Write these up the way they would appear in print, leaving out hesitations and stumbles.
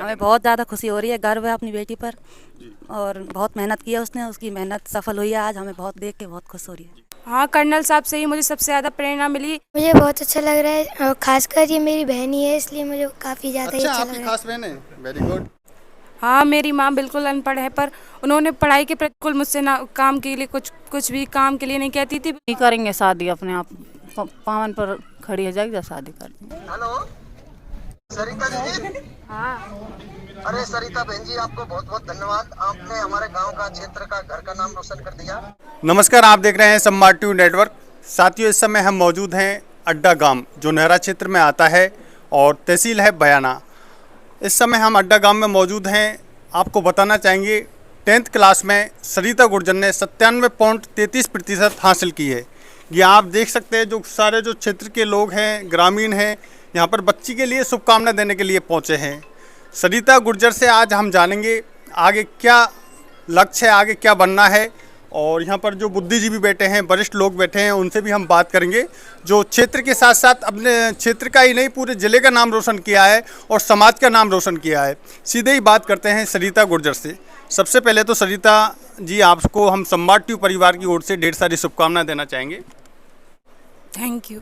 हमें बहुत ज़्यादा खुशी हो रही है, गर्व है अपनी बेटी पर। और बहुत मेहनत की है उसने, उसकी मेहनत सफल हुई है आज, हमें बहुत देख के बहुत खुश हो रही है। हाँ, कर्नल साहब से ही मुझे सबसे ज़्यादा प्रेरणा मिली। मुझे बहुत अच्छा लग रहा है और खासकर ये मेरी बहन ही है, इसलिए मुझे काफ़ी ज़्यादा अच्छा, अच्छा लग आपकी रहा है। खास बहन है, वेरी गुड। हाँ, मेरी माँ बिल्कुल अनपढ़ है, पर उन्होंने पढ़ाई के प्रतिकूल मुझसे ना काम के लिए कुछ भी काम के लिए नहीं कहती थी। नहीं करेंगे शादी, अपने आप पावन पर खड़ी हो जाएगी जब शादी करेंगे। हेलो सरिता जी। हाँ, अरे सरिता बहन जी, आपको बहुत बहुत धन्यवाद। आपने हमारे गांव का, क्षेत्र का, घर का नाम रोशन कर दिया। नमस्कार, आप देख रहे हैं सम्राट टीवी नेटवर्क। साथियों, इस समय हम मौजूद हैं अड्डा गांव, जो नहरा क्षेत्र में आता है और तहसील है बयाना। इस समय हम अड्डा गांव में मौजूद हैं। आपको बताना चाहेंगे 10th क्लास में सरिता गुर्जर ने 97.33% हासिल की है। ये आप देख सकते हैं, जो सारे जो क्षेत्र के लोग हैं, ग्रामीण हैं, यहाँ पर बच्ची के लिए शुभकामनाएं देने के लिए पहुँचे हैं। सरिता गुर्जर से आज हम जानेंगे आगे क्या लक्ष्य है, आगे क्या बनना है। और यहाँ पर जो बुद्धिजीवी बैठे हैं, वरिष्ठ लोग बैठे हैं, उनसे भी हम बात करेंगे, जो क्षेत्र के साथ साथ अपने क्षेत्र का ही नहीं पूरे ज़िले का नाम रोशन किया है और समाज का नाम रोशन किया है। सीधे ही बात करते हैं सरिता गुर्जर से। सबसे पहले तो सरिता जी, आपको हम सम्राट टीवी परिवार की ओर से ढेर सारी शुभकामनाएं देना चाहेंगे। Thank you.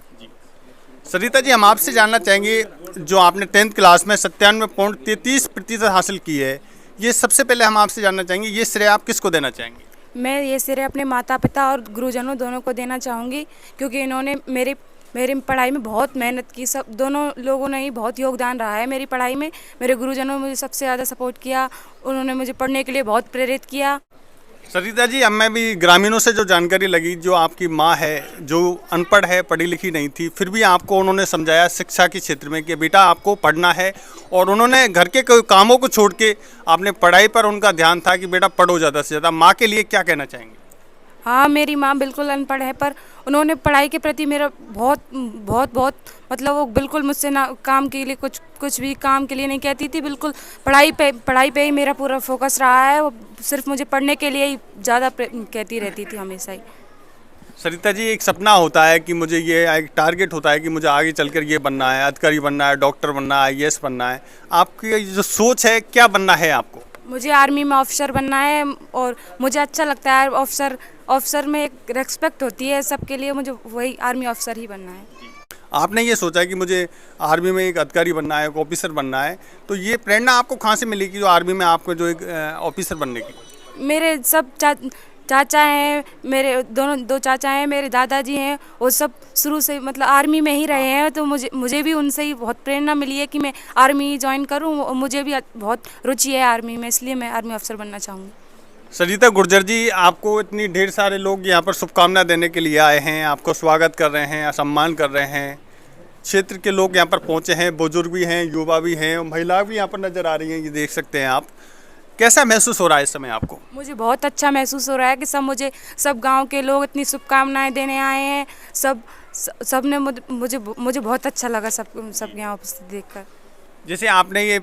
सरिता जी, हम आपसे जानना चाहेंगे, जो आपने 10th क्लास में 97.33% हासिल की है, ये सबसे पहले हम आपसे जानना चाहेंगे, ये श्रेय आप किसको देना चाहेंगे? मैं ये श्रेय अपने माता पिता और गुरुजनों दोनों को देना चाहूँगी, क्योंकि इन्होंने मेरी पढ़ाई में बहुत मेहनत की। सब दोनों लोगों ने ही बहुत योगदान रहा है मेरी पढ़ाई में। मेरे गुरुजनों ने मुझे सबसे ज़्यादा सपोर्ट किया, उन्होंने मुझे पढ़ने के लिए बहुत प्रेरित किया। सरिता जी, अब मैं भी ग्रामीणों से जो जानकारी लगी, जो आपकी माँ है, जो अनपढ़ है, पढ़ी लिखी नहीं थी, फिर भी आपको उन्होंने समझाया शिक्षा के क्षेत्र में कि बेटा आपको पढ़ना है, और उन्होंने घर के कोई कामों को छोड़ के आपने पढ़ाई पर उनका ध्यान था कि बेटा पढ़ो ज़्यादा से ज़्यादा। माँ के लिए क्या कहना चाहेंगे? हाँ, मेरी माँ बिल्कुल अनपढ़ है, पर उन्होंने पढ़ाई के प्रति मेरा बहुत मतलब वो बिल्कुल मुझसे ना काम के लिए कुछ भी काम के लिए नहीं कहती थी। बिल्कुल पढ़ाई पे ही मेरा पूरा फोकस रहा है। वो सिर्फ मुझे पढ़ने के लिए ही ज़्यादा कहती रहती थी हमेशा ही। सरिता जी, एक सपना होता है कि मुझे ये, एक टारगेट होता है कि मुझे आगे चलकर ये बनना है, अधिकारी बनना है, डॉक्टर बनना है, IAS बनना है। आपकी जो सोच है, क्या बनना है आपको? मुझे आर्मी में ऑफिसर बनना है, और मुझे अच्छा लगता है ऑफिसर में एक रिस्पेक्ट होती है सबके लिए। मुझे वही आर्मी ऑफिसर ही बनना है। आपने ये सोचा है कि मुझे आर्मी में एक अधिकारी बनना है, एक ऑफिसर बनना है, तो ये प्रेरणा आपको कहाँ से मिली कि जो आर्मी में आपको जो एक ऑफिसर बनने की? मेरे सब चाचा हैं, मेरे दो चाचा हैं, मेरे दादाजी हैं, वो सब शुरू से मतलब आर्मी में ही रहे हैं। तो मुझे भी उनसे ही बहुत प्रेरणा मिली है कि मैं आर्मी ज्वाइन करूं। मुझे भी बहुत रुचि है आर्मी में, इसलिए मैं आर्मी अफसर बनना चाहूँगी। सरिता गुर्जर जी, आपको इतनी ढेर सारे लोग यहाँ पर शुभकामनाएं देने के लिए आए हैं, आपको स्वागत कर रहे हैं, सम्मान कर रहे हैं। क्षेत्र के लोग यहाँ पर पहुँचे हैं, बुजुर्ग भी हैं, युवा भी हैं, महिला भी यहाँ पर नज़र आ रही हैं, ये देख सकते हैं आप। कैसा महसूस हो रहा है इस समय आपको? मुझे बहुत अच्छा महसूस हो रहा है कि सब गांव के लोग इतनी शुभकामनाएं देने आए हैं। सब ने मुझे बहुत अच्छा लगा सब यहाँ उपस्थित देखकर। जैसे आपने ये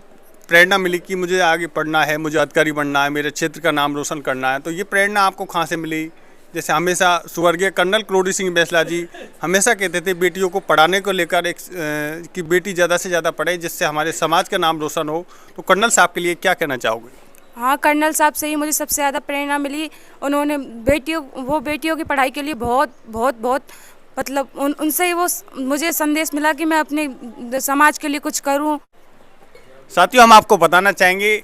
प्रेरणा मिली कि मुझे आगे पढ़ना है, मुझे अधिकारी बनना है, मेरे क्षेत्र का नाम रोशन करना है, तो ये प्रेरणा आपको कहाँ से मिली? जैसे हमेशा स्वर्गीय कर्नल क्रोड़ी सिंह बैसला जी हमेशा कहते थे बेटियों को पढ़ाने को लेकर कि बेटी ज़्यादा से ज़्यादा पढ़े, जिससे हमारे समाज का नाम रोशन हो। तो कर्नल साहब के लिए क्या कहना चाहोगे? हाँ, कर्नल साहब से ही मुझे सबसे ज़्यादा प्रेरणा मिली। उन्होंने बेटियों की पढ़ाई के लिए बहुत मतलब उनसे ही वो मुझे संदेश मिला कि मैं अपने समाज के लिए कुछ करूँ। साथियों, हम आपको बताना चाहेंगे,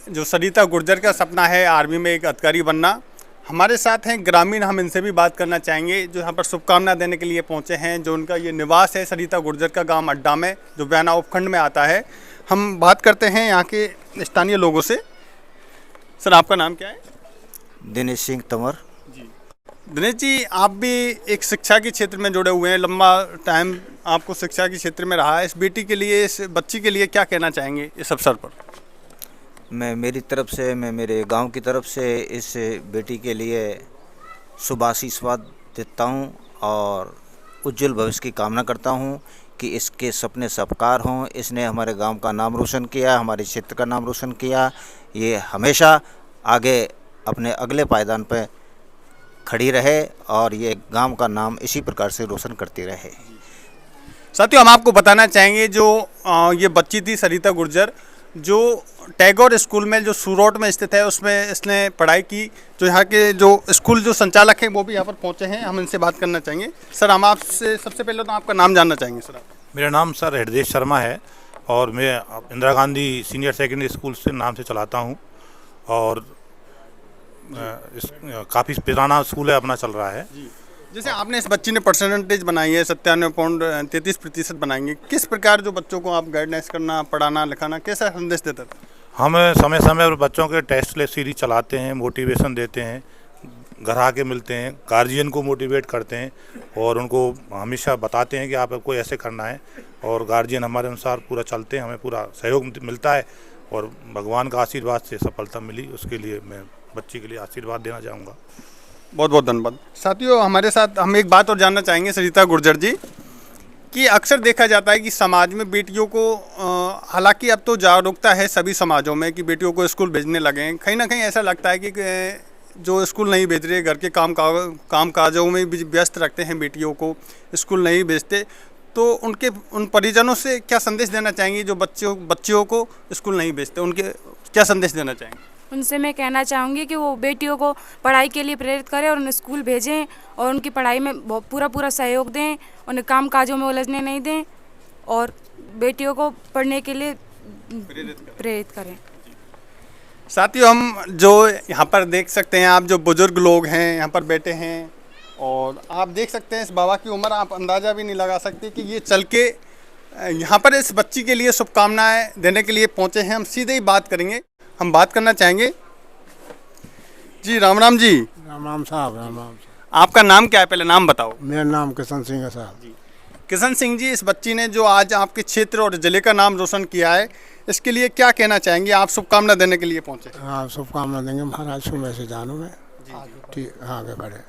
जो सरिता गुर्जर का सपना है आर्मी में एक अधिकारी बनना, हमारे साथ हैं ग्रामीण, हम इनसे भी बात करना चाहेंगे, जो यहाँ पर शुभकामना देने के लिए पहुँचे हैं। जो उनका ये निवास है सरिता गुर्जर का, गांव अड्डा में, जो बयाना उपखंड में आता है। हम बात करते हैं यहाँ के स्थानीय लोगों से। सर, आपका नाम क्या है? दिनेश सिंह तंवर। जी, दिनेश जी, आप भी एक शिक्षा के क्षेत्र में जुड़े हुए हैं, लंबा टाइम आपको शिक्षा के क्षेत्र में रहा है। इस बेटी के लिए, इस बच्ची के लिए क्या कहना चाहेंगे इस अवसर पर? मैं मेरे गांव की तरफ से इस बेटी के लिए शुभ आशीर्वाद देता हूं और उज्जवल भविष्य की कामना करता हूं कि इसके सपने साकार हों। इसने हमारे गांव का नाम रोशन किया, हमारे क्षेत्र का नाम रोशन किया। ये हमेशा आगे अपने अगले पायदान पर खड़ी रहे और ये गांव का नाम इसी प्रकार से रोशन करती रहे। साथियों, हम आपको बताना चाहेंगे, जो ये बच्ची थी सरिता गुर्जर, जो टैगोर स्कूल में जो सूरोट में स्थित है उसमें इसने पढ़ाई की। जो यहाँ के जो स्कूल जो संचालक हैं वो भी यहाँ पर पहुँचे हैं, हम इनसे बात करना चाहेंगे। सर, हम आपसे सबसे पहले तो आपका नाम जानना चाहेंगे। सर, मेरा नाम सर हृदय शर्मा है और मैं Indira Gandhi senior secondary school से नाम से चलाता हूँ और काफ़ी पुराना स्कूल है, अपना चल रहा है। जैसे आपने इस बच्ची ने परसेंटेज बनाई है 97.33% बनाएंगे, किस प्रकार जो बच्चों को आप गाइडेंस करना, पढ़ाना, लिखाना, कैसा संदेश देता था? हम समय समय पर बच्चों के टेस्ट ले सीरीज चलाते हैं, मोटिवेशन देते हैं, घर आके मिलते हैं, गार्जियन को मोटिवेट करते हैं और उनको हमेशा बताते हैं कि आपको ऐसे करना है और गार्जियन हमारे अनुसार पूरा चलते हैं, हमें पूरा सहयोग मिलता है और भगवान का आशीर्वाद से सफलता मिली, उसके लिए मैं बच्ची के लिए आशीर्वाद देना चाहूँगा। बहुत बहुत धन्यवाद। साथियों, हमारे साथ हम एक बात और जानना चाहेंगे सरिता गुर्जर जी कि अक्सर देखा जाता है कि समाज में बेटियों को हालांकि अब तो जागरूकता है सभी समाजों में कि बेटियों को स्कूल भेजने लगे हैं, कहीं ना कहीं ऐसा लगता है कि जो स्कूल नहीं भेज रहे, घर के काम काजों में भी व्यस्त रखते हैं, बेटियों को स्कूल नहीं भेजते, तो उन परिजनों से क्या संदेश देना चाहेंगे जो बच्चियों को स्कूल नहीं भेजते, उनके क्या संदेश देना चाहेंगे? उनसे मैं कहना चाहूँगी कि वो बेटियों को पढ़ाई के लिए प्रेरित करें और उन्हें स्कूल भेजें और उनकी पढ़ाई में पूरा सहयोग दें, उन्हें काम काजों में उलझने नहीं दें और बेटियों को पढ़ने के लिए प्रेरित करें। साथियों, हम जो यहाँ पर देख सकते हैं, आप जो बुजुर्ग लोग हैं यहाँ पर बैठे हैं और आप देख सकते हैं इस बाबा की उम्र आप अंदाज़ा भी नहीं लगा सकते कि ये चल के यहाँ पर इस बच्ची के लिए शुभकामनाएं देने के लिए पहुँचे हैं। हम सीधे ही बात करेंगे, हम बात करना चाहेंगे। जी राम राम जी। राम राम साहब, राम राम। आपका नाम क्या है, पहले नाम बताओ। मेरा नाम किशन सिंह है साहब जी। किशन सिंह जी, इस बच्ची ने जो आज आपके क्षेत्र और जिले का नाम रोशन किया है, इसके लिए क्या कहना चाहेंगे? आप शुभकामना देने के लिए पहुँचे। हाँ, शुभकामना देंगे महाराज, सुबह से जानू में ठीक, हाँ आगे बढ़े।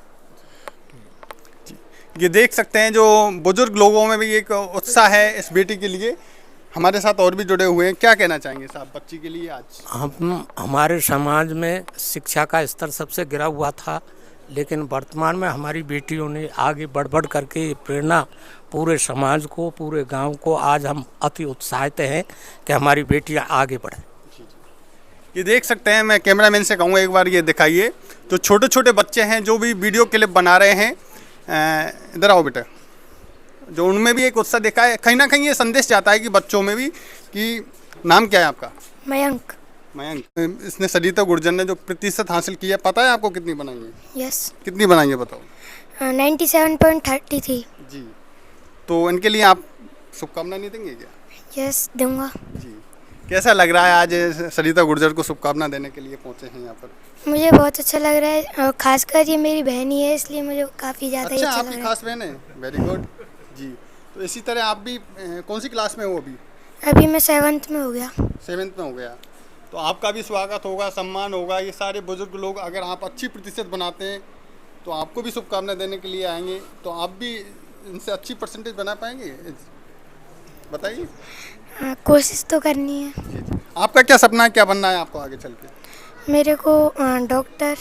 ये देख सकते हैं जो बुजुर्ग लोगों में भी एक उत्साह है इस बेटी के लिए। हमारे साथ और भी जुड़े हुए हैं, क्या कहना चाहेंगे साहब बच्ची के लिए आज? हमारे समाज में शिक्षा का स्तर सबसे गिरा हुआ था, लेकिन वर्तमान में हमारी बेटियों ने आगे बढ़ करके प्रेरणा पूरे समाज को, पूरे गांव को, आज हम अति उत्साहित हैं कि हमारी बेटियां आगे बढ़ें। ये देख सकते हैं, मैं कैमरामैन से कहूँगा एक बार ये दिखाइए, तो छोटे छोटे बच्चे हैं जो भी वीडियो क्लिप बना रहे हैं, इधर आओ बेटा, जो उनमें भी एक उत्साह देखा है। कहीं ना कहीं ये संदेश जाता है कि बच्चों में भी कि नाम क्या है आपका? मयंक। मयंक। इसने सरिता गुर्जर ने जो प्रतिशत हासिल किया, पता है आपको कितनी बनाई है? यस। कितनी बनाई है बताओ? 97.33। जी, तो इनके लिए आप शुभकामना नहीं देंगे क्या? यस, दूंगा जी। कैसा लग रहा है आज सरिता गुर्जर को शुभकामना देने के लिए पहुँचे हैं यहाँ पर? मुझे बहुत अच्छा लग रहा है और खासकर ये मेरी बहन ही है, इसलिए मुझे काफ़ी ज़्यादा अच्छा, अच्छा लग आपकी रहा है। खास बहन है, वेरी गुड जी। तो इसी तरह आप भी कौन सी क्लास में हो अभी? अभी मैं 7th में हो गया। 7th में हो गया, तो आपका भी स्वागत होगा, सम्मान होगा। ये सारे बुजुर्ग लोग, अगर आप अच्छी प्रतिशत बनाते हैं तो आपको भी शुभकामना देने के लिए आएंगे, तो आप भी इनसे अच्छी परसेंटेज बना पाएंगे, बताइए। हाँ, कोशिश तो करनी है। आपका क्या सपना है, क्या बनना है आपको आगे चल के? मेरे को डॉक्टर।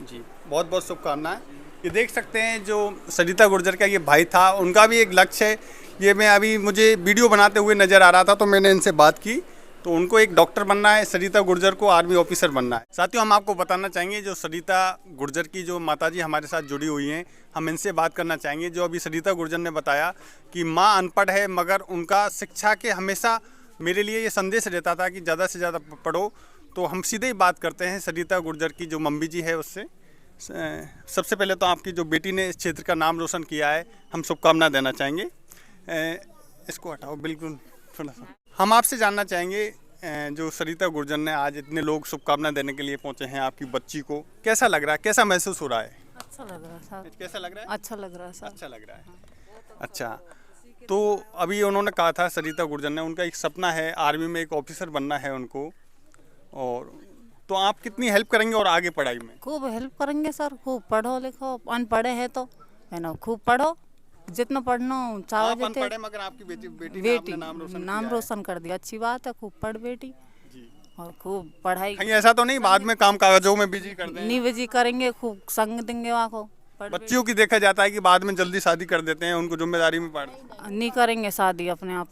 जी, बहुत बहुत शुभकामनाएं। ये देख सकते हैं जो सरिता गुर्जर का ये भाई था, उनका भी एक लक्ष्य है। ये मैं अभी मुझे वीडियो बनाते हुए नज़र आ रहा था, तो मैंने इनसे बात की, तो उनको एक डॉक्टर बनना है, सरिता गुर्जर को आर्मी ऑफिसर बनना है। साथियों, हम आपको बताना चाहेंगे जो सरिता गुर्जर की जो माताजी हमारे साथ जुड़ी हुई हैं, हम इनसे बात करना चाहेंगे। जो अभी सरिता गुर्जर ने बताया कि माँ अनपढ़ है, मगर उनका शिक्षा के हमेशा मेरे लिए ये संदेश रहता था कि ज़्यादा से ज़्यादा पढ़ो। तो हम सीधे ही बात करते हैं सरिता गुर्जर की जो मम्मी जी है उससे। सबसे पहले तो आपकी जो बेटी ने इस क्षेत्र का नाम रोशन किया है, हम शुभकामना देना चाहेंगे। इसको हटाओ बिल्कुल थोड़ा सा। हम आपसे जानना चाहेंगे जो सरिता गुर्जर ने आज इतने लोग शुभकामना देने के लिए पहुंचे हैं आपकी बच्ची को, कैसा लग रहा है, कैसा महसूस हो रहा है? अच्छा लग रहा है साहब। कैसा लग रहा है? अच्छा लग रहा है साहब। अच्छा लग रहा है। अच्छा, तो अभी उन्होंने कहा था सरिता गुर्जर ने, उनका एक सपना है आर्मी में एक ऑफिसर बनना है उनको, और तो आप कितनी हेल्प करेंगे और आगे पढ़ाई में? खूब हेल्प करेंगे सर, खूब पढ़ो लिखो, अनपढ़े हैं तो है ना, खूब पढ़ो, जितना पढ़ना चाहो। आप अनपढ़ हैं, मगर आपकी बेटी ने आपने नाम रोशन कर दिया, अच्छी बात है, खूब पढ़ बेटी जी। और खूब पढ़ाई। कहीं ऐसा तो नहीं बाद में काम कागजों में बिजी कर दें? नहीं बिजी करेंगे, खूब संग देंगे वहाँ को। बच्चियों की देखा जाता है कि बाद में जल्दी शादी कर देते हैं, उनको जिम्मेदारी में पाड़ नहीं करेंगे शादी, अपने आप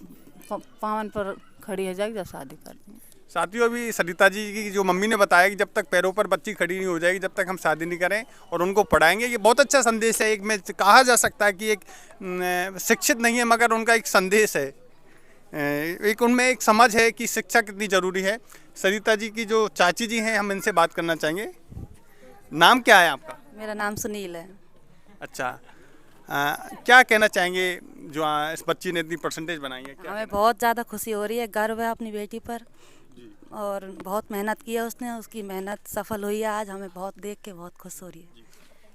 पावन पर खड़ी हो जाएगी जब शादी कर देंगे। साथियों, अभी सरिता जी की जो मम्मी ने बताया कि जब तक पैरों पर बच्ची खड़ी नहीं हो जाएगी, जब तक हम शादी नहीं करें और उनको पढ़ाएंगे, ये बहुत अच्छा संदेश है। एक में कहा जा सकता है कि एक शिक्षित नहीं है मगर उनका एक संदेश है, एक उनमें एक समझ है कि शिक्षा कितनी ज़रूरी है। सरिता जी की जो चाची जी हैं, हम इनसे बात करना चाहेंगे। नाम क्या है आपका? मेरा नाम सुनील है। अच्छा, क्या कहना चाहेंगे जो इस बच्ची ने इतनी परसेंटेज बनाई है? हमें बहुत ज़्यादा खुशी हो रही है, गर्व है अपनी बेटी पर और बहुत मेहनत की है उसने, उसकी मेहनत सफल हुई है आज। हमें बहुत देख के बहुत खुश हो रही है।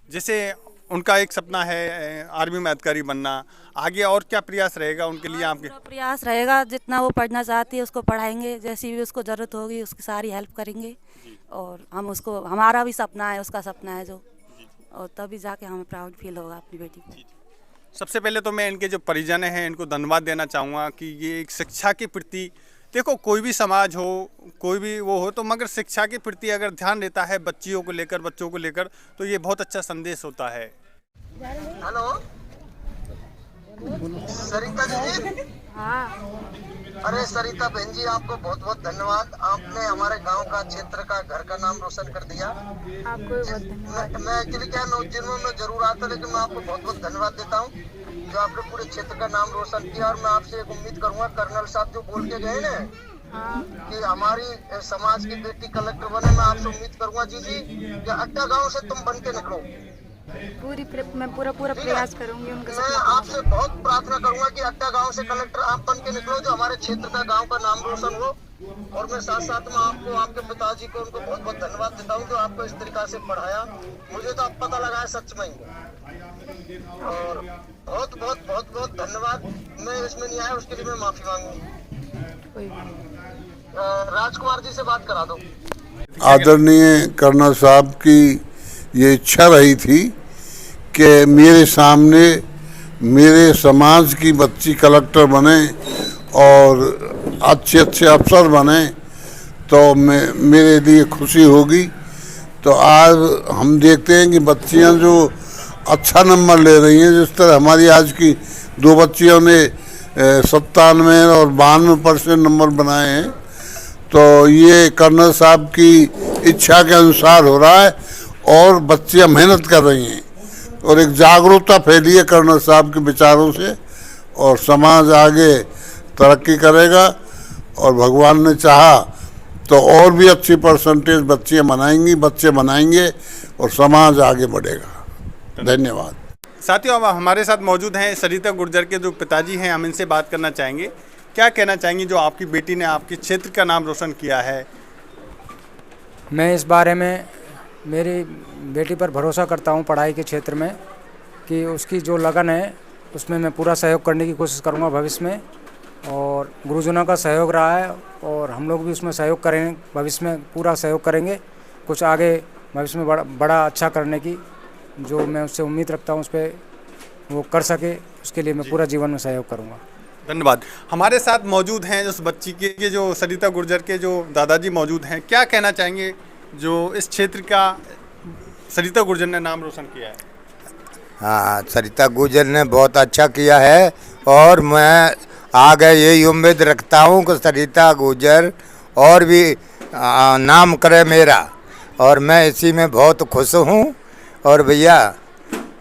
जैसे उनका एक सपना है आर्मी में अधिकारी बनना, आगे और क्या प्रयास रहेगा उनके लिए आपके? पूरा प्रयास रहेगा, जितना वो पढ़ना चाहती है उसको पढ़ाएंगे, जैसी भी उसको ज़रूरत होगी उसकी सारी हेल्प करेंगे। और हम उसको, हमारा भी सपना है, उसका सपना है जो, और तभी जाके हमें प्राउड फील होगा अपनी बेटी को। सबसे पहले तो मैं इनके जो परिजन हैं इनको धन्यवाद देना चाहूँगा कि ये एक शिक्षा के प्रति, देखो कोई भी समाज हो, कोई भी वो हो, तो मगर शिक्षा के प्रति अगर ध्यान देता है बच्चियों को लेकर, बच्चों को लेकर, तो ये बहुत अच्छा संदेश होता है। हेलो सरिता जी। हाँ। अरे सरिता बहन जी, आपको बहुत बहुत धन्यवाद। आपने हमारे गांव का, क्षेत्र का, घर का नाम रोशन कर दिया। आपको भी बहुत धन्यवाद। मैं एक्चुअली क्या नौजवानों में जरूर आता, लेकिन मैं आपको बहुत बहुत धन्यवाद देता हूँ जो आपने पूरे क्षेत्र का नाम रोशन किया। और मैं आपसे एक उम्मीद करूंगा, कर्नल साहब जो बोल के गए ना कि हमारी समाज की बेटी कलेक्टर बने, मैं आपसे उम्मीद करूंगा जी कि अड्डा गाँव से तुम बन के निकलो। मैं पूरा प्रयास करूंगी उनका। मैं आपसे बहुत प्रार्थना करूंगा कि अड्डा गांव से कलेक्टर आप बन के निकलो, जो हमारे क्षेत्र का, गांव का नाम रोशन हो। और मैं साथ साथ में आपको, आपके पिताजी को, उनको बहुत बहुत धन्यवाद देता हूं जो आपको इस तरीका से पढ़ाया। मुझे तो अब पता लगा है सच में, और बहुत बहुत बहुत बहुत धन्यवाद। मैं इसमें नहीं आया, उसके लिए मैं माफी मांगूंगी। राजकुमार जी से बात करा दो। आदरणीय कर्नल साहब की ये इच्छा रही थी कि मेरे सामने मेरे समाज की बच्ची कलेक्टर बने और अच्छे अच्छे अफसर बने, तो मेरे लिए खुशी होगी। तो आज हम देखते हैं कि बच्चियां जो अच्छा नंबर ले रही हैं, जिस तरह हमारी आज की दो बच्चियों ने 97 और 92% नंबर बनाए हैं, तो ये कर्नल साहब की इच्छा के अनुसार हो रहा है और बच्चियां मेहनत कर रही हैं और एक जागरूकता फैली है कर्नल साहब के विचारों से, और समाज आगे तरक्की करेगा। और भगवान ने चाहा तो और भी अच्छी परसेंटेज बच्चियां बनाएंगी, बच्चे बनाएंगे और समाज आगे बढ़ेगा। धन्यवाद। साथियों, अब हमारे साथ मौजूद हैं सरिता गुर्जर के जो पिताजी हैं, हम इनसे बात करना चाहेंगे। क्या कहना चाहेंगे जो आपकी बेटी ने आपके क्षेत्र का नाम रोशन किया है? मैं इस बारे में मेरी बेटी पर भरोसा करता हूं पढ़ाई के क्षेत्र में, कि उसकी जो लगन है उसमें मैं पूरा सहयोग करने की कोशिश करूंगा भविष्य में। और गुरुजनों का सहयोग रहा है और हम लोग भी उसमें सहयोग करेंगे, भविष्य में पूरा सहयोग करेंगे। कुछ आगे भविष्य में बड़ा अच्छा करने की जो मैं उससे उम्मीद रखता हूं, उस पर वो कर सके, उसके लिए मैं पूरा जीवन में सहयोग करूँगा। धन्यवाद। हमारे साथ मौजूद हैं उस बच्ची के जो सरिता गुर्जर के जो दादाजी मौजूद हैं। क्या कहना चाहेंगे जो इस क्षेत्र का सरिता गुर्जर ने नाम रोशन किया है? हाँ, सरिता गुर्जर ने बहुत अच्छा किया है और मैं आगे यही उम्मीद रखता हूँ कि सरिता गुर्जर और भी नाम करे मेरा, और मैं इसी में बहुत खुश हूँ। और भैया,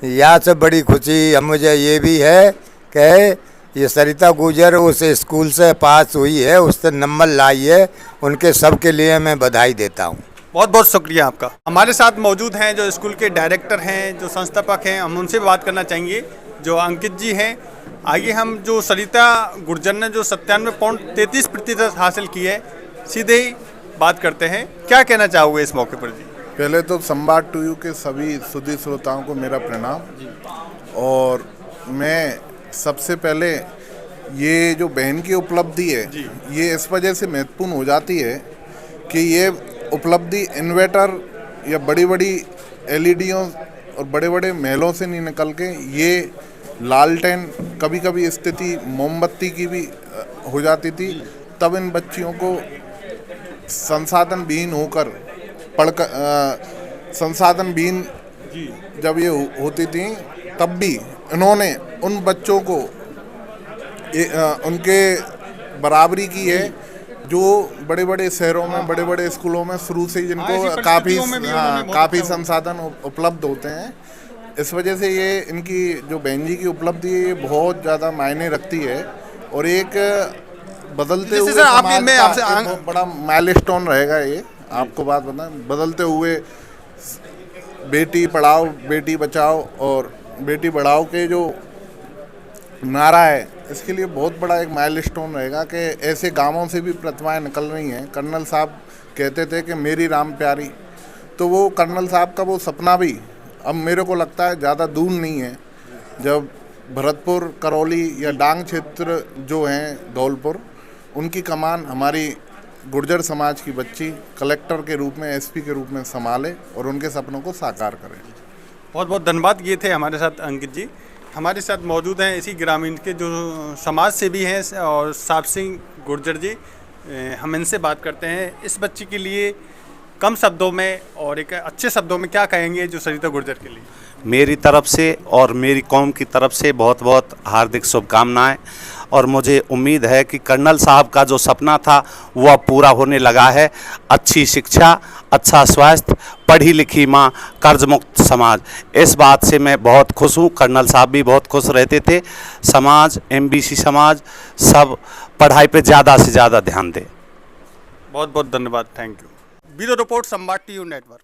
यहाँ से बड़ी खुशी मुझे ये भी है कि ये सरिता गुर्जर उस स्कूल से पास हुई है, उससे नंबर लाई है, उनके सबके लिए मैं बधाई देता हूँ। बहुत बहुत शुक्रिया आपका। हमारे साथ मौजूद हैं जो स्कूल के डायरेक्टर हैं, जो संस्थापक हैं, हम उनसे बात करना चाहेंगे, जो अंकित जी हैं। आगे हम जो सरिता गुर्जर ने जो 97.33% हासिल की है, सीधे ही बात करते हैं। क्या कहना चाहोगे इस मौके पर जी? पहले तो संवाद टू यू के सभी सुधी श्रोताओं को मेरा प्रणाम। और मैं सबसे पहले ये जो बहन की उपलब्धि है, ये इस वजह से महत्वपूर्ण हो जाती है कि ये उपलब्धि इन्वर्टर या बड़ी बड़ी एलईडीओं और बड़े बड़े महलों से नहीं निकल के, ये लालटेन, कभी कभी स्थिति मोमबत्ती की भी हो जाती थी, तब इन बच्चियों को संसाधन विहीन होकर संसाधन विहीन जब ये होती थी, तब भी इन्होंने उन बच्चों को उनके बराबरी की है जो बड़े बड़े शहरों में बड़े बड़े स्कूलों में शुरू से ही हाँ, ऐसी जिनको काफ़ी परिस्थितियों में भी उन्होंने बहुत काफ़ी अच्छा संसाधन उपलब्ध होते हैं। इस वजह से ये इनकी जो बहन जी की उपलब्धि है ये बहुत ज़्यादा मायने रखती है और एक बदलते जैसे हुए सर, आप समाज मैं का आपसे एक बहुत बड़ा माइलस्टोन रहेगा ये। आपको बात बताएं, बदलते हुए बेटी पढ़ाओ बेटी बचाओ और बेटी बढ़ाओ के जो नारा है, इसके लिए बहुत बड़ा एक माइलस्टोन रहेगा कि ऐसे गांवों से भी प्रतिभाएं निकल रही हैं। कर्नल साहब कहते थे कि मेरी राम प्यारी, तो वो कर्नल साहब का वो सपना भी अब मेरे को लगता है ज़्यादा दूर नहीं है। जब भरतपुर, करौली या डांग क्षेत्र जो हैं धौलपुर, उनकी कमान हमारी गुर्जर समाज की बच्ची कलेक्टर के रूप में, एसपी के रूप में संभाले और उनके सपनों को साकार करें। बहुत बहुत धन्यवाद। ये थे हमारे साथ अंकित जी। हमारे साथ मौजूद हैं इसी ग्रामीण के जो समाज सेवी हैं और साहब सिंह गुर्जर जी। हम इनसे बात करते हैं इस बच्ची के लिए कम शब्दों में और एक अच्छे शब्दों में क्या कहेंगे जो सरिता गुर्जर के लिए। मेरी तरफ से और मेरी कौम की तरफ से बहुत बहुत हार्दिक शुभकामनाएं और मुझे उम्मीद है कि कर्नल साहब का जो सपना था वो अब पूरा होने लगा है। अच्छी शिक्षा, अच्छा स्वास्थ्य, पढ़ी लिखी माँ, कर्ज मुक्त समाज, इस बात से मैं बहुत खुश हूँ। कर्नल साहब भी बहुत खुश रहते थे। समाज, एमबीसी समाज सब पढ़ाई पे ज़्यादा से ज़्यादा ध्यान दे। बहुत बहुत धन्यवाद। Thank you. ब्यूरो रिपोर्ट संवाद टीवी नेटवर्क।